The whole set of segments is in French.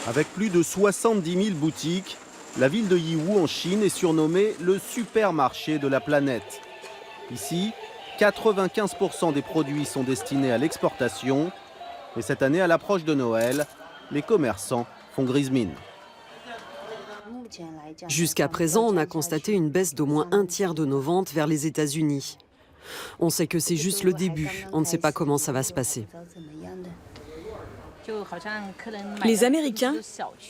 Avec plus de 70 000 boutiques, la ville de Yiwu en Chine est surnommée le supermarché de la planète. Ici, 95% des produits sont destinés à l'exportation. Et cette année, à l'approche de Noël, les commerçants font grise mine. Jusqu'à présent, on a constaté une baisse d'au moins un tiers de nos ventes vers les États-Unis. On sait que c'est juste le début, on ne sait pas comment ça va se passer. Les Américains,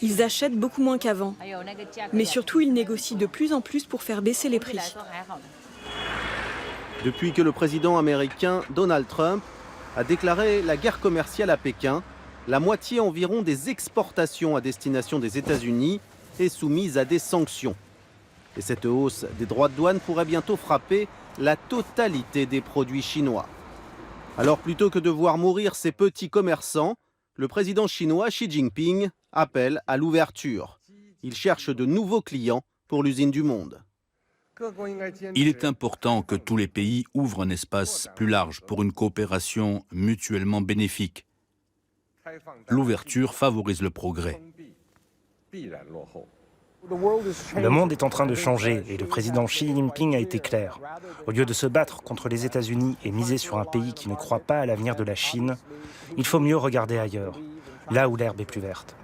ils achètent beaucoup moins qu'avant. Mais surtout, ils négocient de plus en plus pour faire baisser les prix. Depuis que le président américain Donald Trump a déclaré la guerre commerciale à Pékin, la moitié environ des exportations à destination des États-Unis est soumise à des sanctions. Et cette hausse des droits de douane pourrait bientôt frapper la totalité des produits chinois. Alors plutôt que de voir mourir ces petits commerçants, le président chinois Xi Jinping appelle à l'ouverture. Il cherche de nouveaux clients pour l'usine du monde. Il est important que tous les pays ouvrent un espace plus large pour une coopération mutuellement bénéfique. L'ouverture favorise le progrès. Le monde est en train de changer et le président Xi Jinping a été clair. Au lieu de se battre contre les États-Unis et miser sur un pays qui ne croit pas à l'avenir de la Chine, il faut mieux regarder ailleurs, là où l'herbe est plus verte.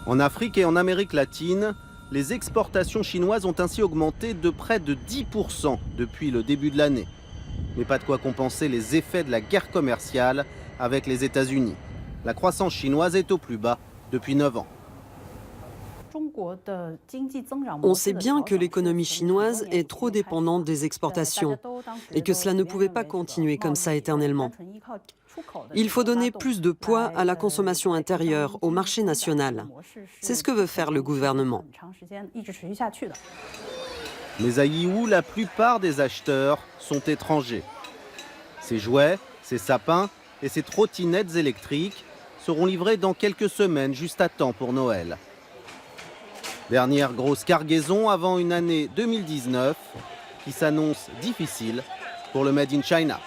En Afrique et en Amérique latine, les exportations chinoises ont ainsi augmenté de près de 10% depuis le début de l'année. Mais pas de quoi compenser les effets de la guerre commerciale avec les États-Unis. La croissance chinoise est au plus bas depuis 9 ans. On sait bien que l'économie chinoise est trop dépendante des exportations et que cela ne pouvait pas continuer comme ça éternellement. Il faut donner plus de poids à la consommation intérieure, au marché national. C'est ce que veut faire le gouvernement. Mais à Yiwu, la plupart des acheteurs sont étrangers. Ces jouets, ces sapins et ces trottinettes électriques seront livrés dans quelques semaines, juste à temps pour Noël. Dernière grosse cargaison avant une année 2019 qui s'annonce difficile pour le Made in China.